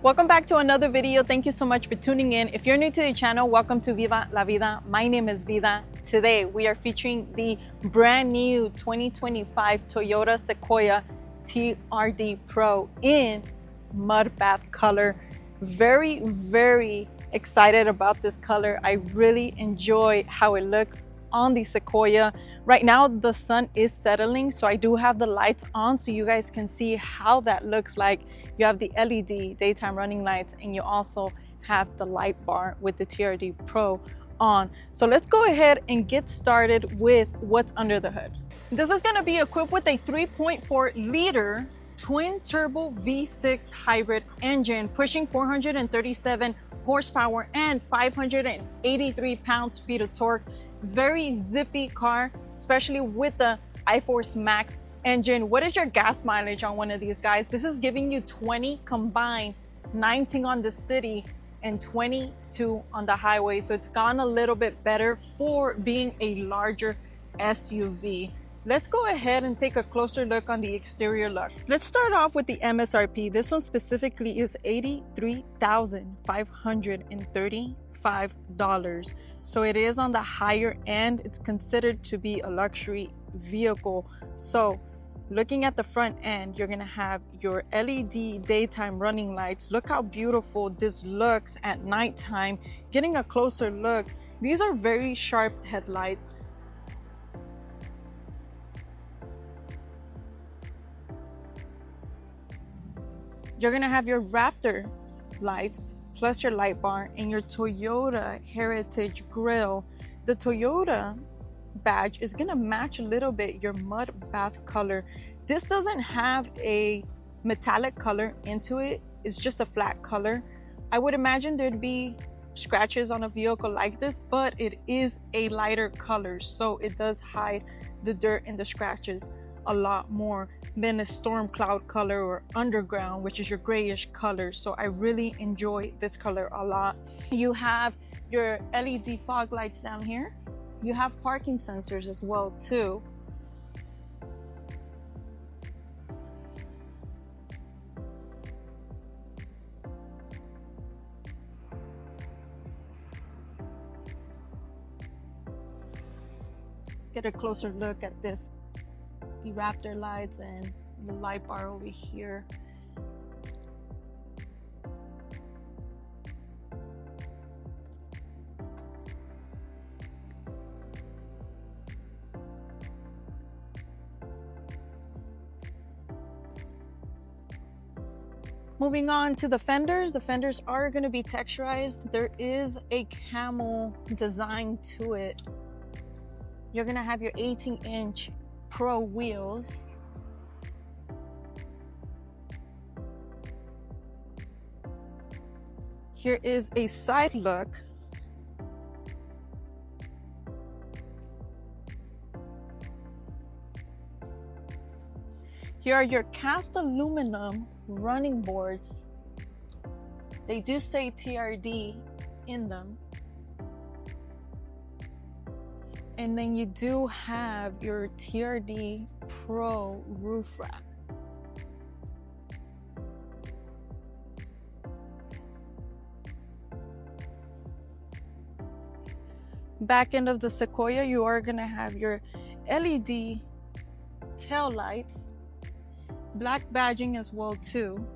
Welcome back to another video. Thank you so much for tuning in. If you're new to the channel, welcome to Viva La Vida. My name is Vida. Today we are featuring the brand new 2025 Toyota Sequoia TRD Pro in Mudbath color. Very excited about this color. I really enjoy how it looks on the Sequoia. Right now the sun is settling, so I do have the lights on so you guys can see how that looks like. You have the LED daytime running lights, and you also have the light bar with the TRD Pro on. So let's go ahead and get started with what's under the hood. This is going to be equipped with a 3.4 liter twin turbo V6 hybrid engine pushing 437 horsepower and 583 pounds-feet of torque. Very zippy car, especially with the iForce Max engine. What is your gas mileage on one of these guys? This is giving you 20 combined, 19 on the city and 22 on the highway. So it's gone a little bit better for being a larger SUV. Let's go ahead and take a closer look on the exterior look. Let's start off with the MSRP. This one specifically is $83,535. So it is on the higher end. It's considered to be a luxury vehicle. So looking at the front end, you're gonna have your LED daytime running lights. Look how beautiful this looks at nighttime. Getting a closer look, these are very sharp headlights. You're gonna have your Raptor lights plus your light bar and your Toyota Heritage Grille. The Toyota badge is gonna match a little bit your Mudbath color. This doesn't have a metallic color into it. It's just a flat color. I would imagine there'd be scratches on a vehicle like this, but it is a lighter color, so it does hide the dirt and the scratches a lot more than a storm cloud color or underground, which is your grayish color. So I really enjoy this color a lot. You have your LED fog lights down here. You have parking sensors as well too. Let's get a closer look at this. The Raptor lights and the light bar over here. Moving on to the fenders. The fenders are going to be texturized. There is a camel design to it. You're going to have your 18-inch Pro wheels. Here is a side look. Here are your cast aluminum running boards. They do say TRD in them. And then you do have your TRD Pro roof rack. Back end of the Sequoia, you are gonna have your LED tail lights, black badging as well too.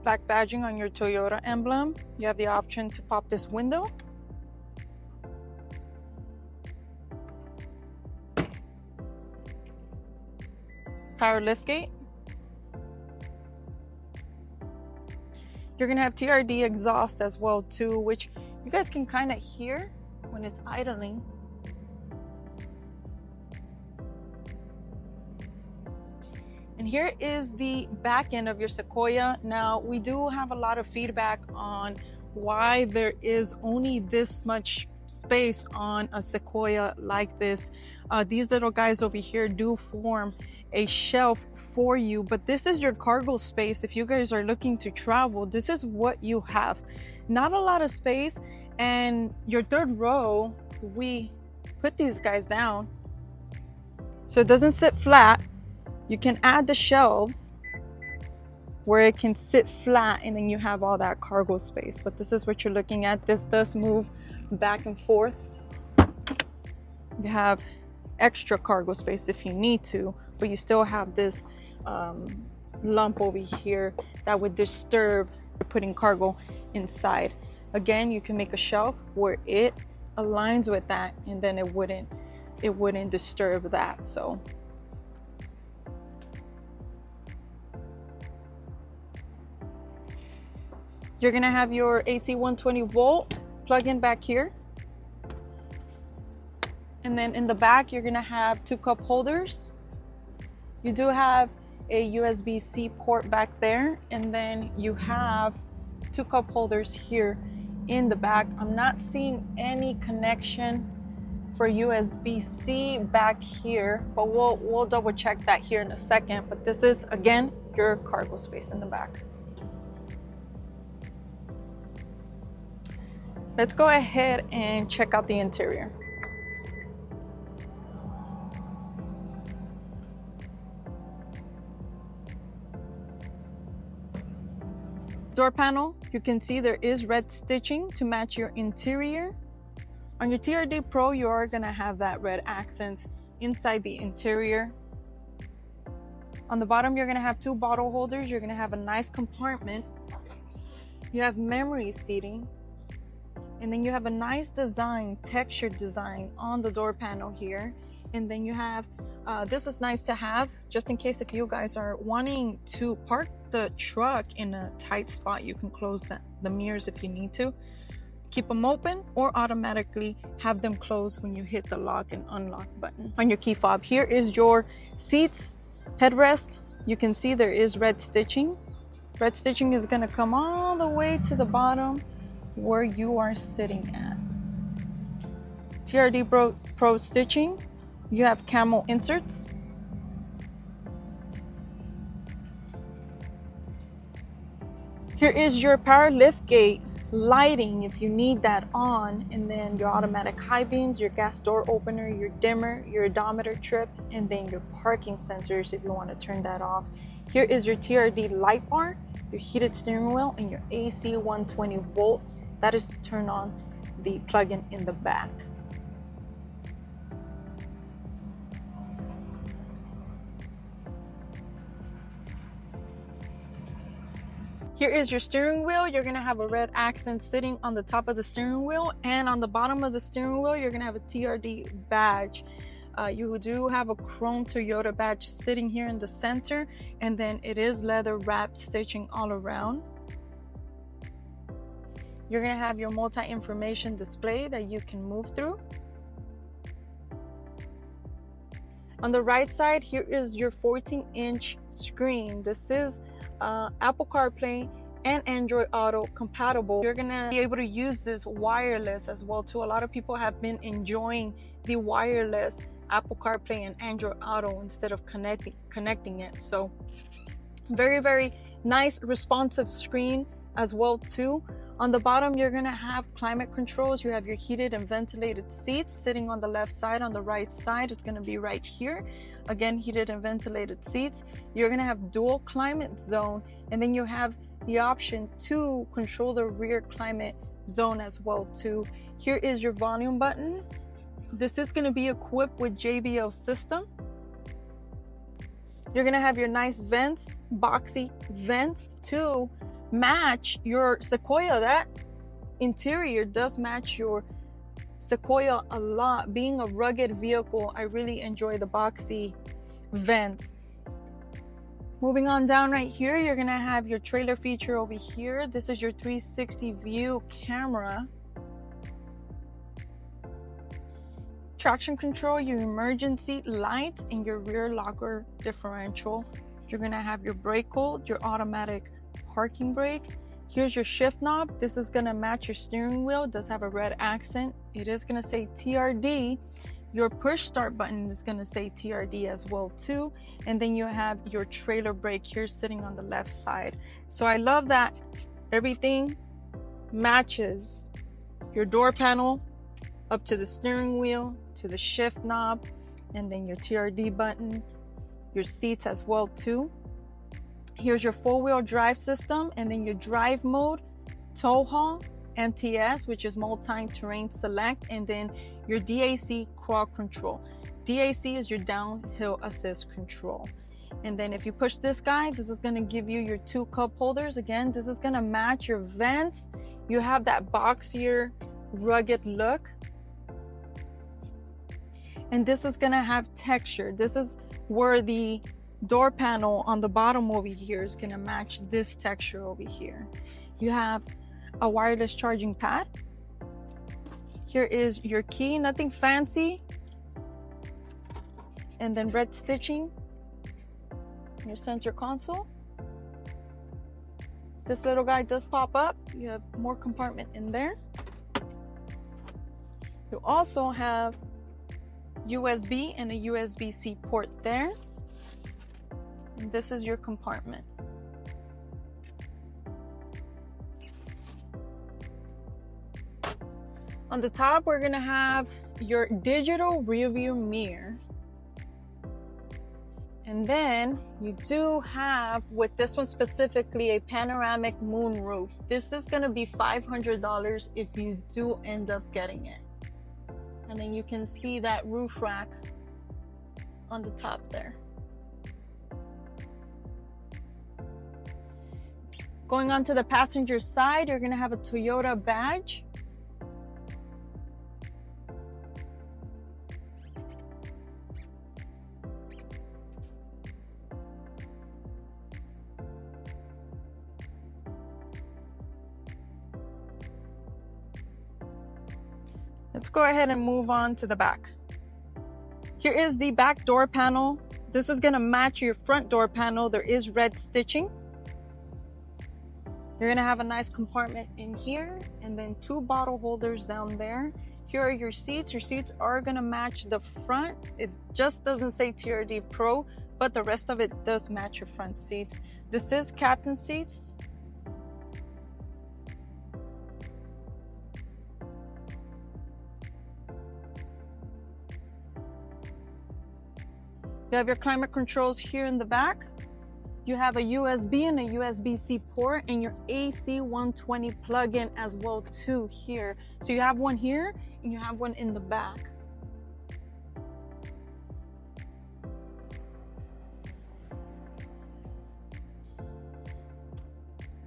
Black badging on your Toyota emblem. You have the option to pop this window. Power liftgate. You're gonna have TRD exhaust as well too, which you guys can kind of hear when it's idling. And here is the back end of your Sequoia. Now, we do have a lot of feedback on why there is only this much space on a Sequoia like this. These little guys over here do form a shelf for you, but this is your cargo space. If you guys are looking to travel, this is what you have. Not a lot of space. And your third row, we put these guys down so it doesn't sit flat. You can add the shelves where it can sit flat, and then you have all that cargo space. But this is what you're looking at. This does move back and forth. You have extra cargo space if you need to, but you still have this lump over here that would disturb putting cargo inside. Again, you can make a shelf where it aligns with that, and then it wouldn't disturb that. So you're gonna have your AC 120 volt plug-in back here. And then in the back, you're gonna have 2 cup holders. You do have a USB-C port back there. And then you have 2 cup holders here in the back. I'm not seeing any connection for USB-C back here, but we'll double check that here in a second. But this is, again, your cargo space in the back. Let's go ahead and check out the interior. Door panel, you can see there is red stitching to match your interior. On your TRD Pro, you are gonna have that red accents inside the interior. On the bottom, you're gonna have 2 bottle holders. You're gonna have a nice compartment. You have memory seating. And then you have a nice design, textured design on the door panel here. And then you have, this is nice to have, just in case if you guys are wanting to park the truck in a tight spot, you can close the mirrors if you need to. Keep them open or automatically have them close when you hit the lock and unlock button. On your key fob, here is your seats, headrest. You can see there is red stitching. Red stitching is gonna come all the way to the bottom where you are sitting at. TRD Pro stitching. You have camel inserts. Here is your power lift gate lighting if you need that on, and then your automatic high beams, your gas door opener, your dimmer, your odometer trip, and then your parking sensors if you want to turn that off. Here is your TRD light bar, your heated steering wheel, and your AC 120 volt. That is to turn on the plug-in in the back. Here is your steering wheel. You're gonna have a red accent sitting on the top of the steering wheel, and on the bottom of the steering wheel, you're gonna have a TRD badge. You do have a chrome Toyota badge sitting here in the center, and then it is leather wrapped stitching all around. You're gonna have your multi-information display that you can move through. On the right side, here is your 14-inch screen. This is Apple CarPlay and Android Auto compatible. You're gonna be able to use this wireless as well too. A lot of people have been enjoying the wireless Apple CarPlay and Android Auto instead of connecting it. So very, very nice responsive screen as well too. On the bottom, you're gonna have climate controls. You have your heated and ventilated seats sitting on the left side. On the right side, it's gonna be right here. Again, heated and ventilated seats. You're gonna have dual climate zone, and then you have the option to control the rear climate zone as well too. Here is your volume button. This is gonna be equipped with JBL system. You're gonna have your nice vents, boxy vents to match your Sequoia. That interior does match your Sequoia a lot. Being a rugged vehicle, I really enjoy the boxy vents. Moving on down right here, you're gonna have your trailer feature over here. This is your 360 view camera. Traction control, your emergency lights, and your rear locker differential. You're gonna have your brake hold, your automatic parking brake. Here's your shift knob. This is gonna match your steering wheel. It does have a red accent. It is gonna say TRD. Your push start button is going to say TRD as well too. And then you have your trailer brake here sitting on the left side. So I love that everything matches your door panel up to the steering wheel, to the shift knob, and then your TRD button, your seats as well too. Here's your four-wheel drive system, and then your drive mode, tow haul, MTS, which is multi-terrain select, and then your DAC crawl control. DAC is your downhill assist control. And then if you push this guy, this is gonna give you your 2 cup holders. Again, this is gonna match your vents. You have that boxier, rugged look. And this is gonna have texture. This is where the door panel on the bottom over here is gonna match this texture over here. You have a wireless charging pad. Here is your key, nothing fancy. And then red stitching, your center console. This little guy does pop up. You have more compartment in there. You also have USB and a USB-C port there. And this is your compartment. On the top, we're gonna have your digital rear view mirror. And then you do have, with this one specifically, a panoramic moon roof. This is gonna be $500 if you do end up getting it. And then you can see that roof rack on the top there. Going on to the passenger side, you're gonna have a Toyota badge. Let's go ahead and move on to the back. Here is the back door panel. This is gonna match your front door panel. There is red stitching. You're gonna have a nice compartment in here and then 2 bottle holders down there. Here are your seats. Your seats are gonna match the front. It just doesn't say TRD Pro, but the rest of it does match your front seats. This is captain seats. You have your climate controls here in the back. You have a USB and a USB-C port and your AC 120 plug-in as well too here. So you have one here and you have one in the back.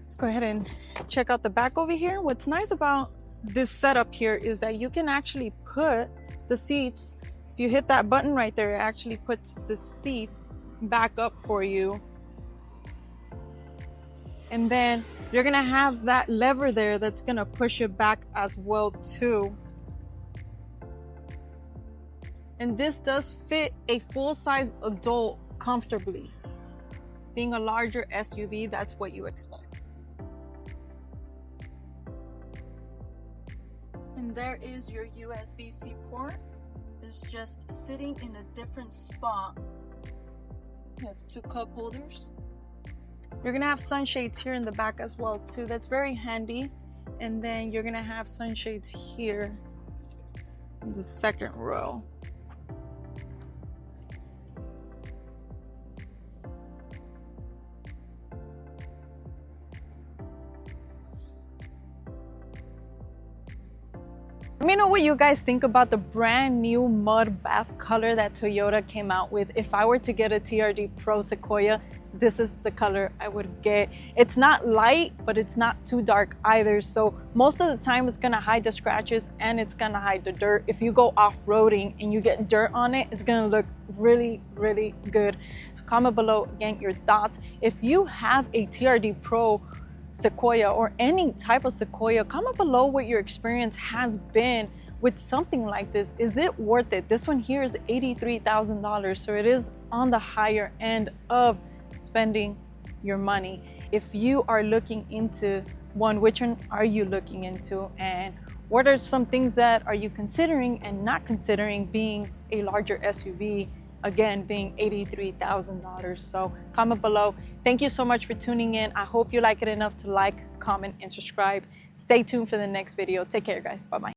Let's go ahead and check out the back over here. What's nice about this setup here is that you can actually put the seats. If you hit that button right there, it actually puts the seats back up for you. And then you're gonna have that lever there that's gonna push it back as well too. And this does fit a full-size adult comfortably. Being a larger SUV, that's what you expect. And there is your USB-C port. It's just sitting in a different spot. You have 2 cup holders. You're gonna have sunshades here in the back as well too. That's very handy. And then you're gonna have sunshades here in the second row. Let me know what you guys think about the brand new Mudbath color that Toyota came out with. If I were to get a TRD Pro Sequoia, this is the color I would get. It's not light, but it's not too dark either. So most of the time it's gonna hide the scratches and it's gonna hide the dirt. If you go off-roading and you get dirt on it, it's gonna look really, really good. So comment below again your thoughts. If you have a TRD Pro Sequoia or any type of Sequoia, comment below what your experience has been with something like this. Is it worth it? This one here is $83,000, so it is on the higher end of spending your money. If you are looking into one, which one are you looking into, and what are some things that are you considering and not considering being a larger SUV, again, being $83,000. So comment below. Thank you so much for tuning in. I hope you like it enough to like, comment, and subscribe. Stay tuned for the next video. Take care, guys. Bye-bye.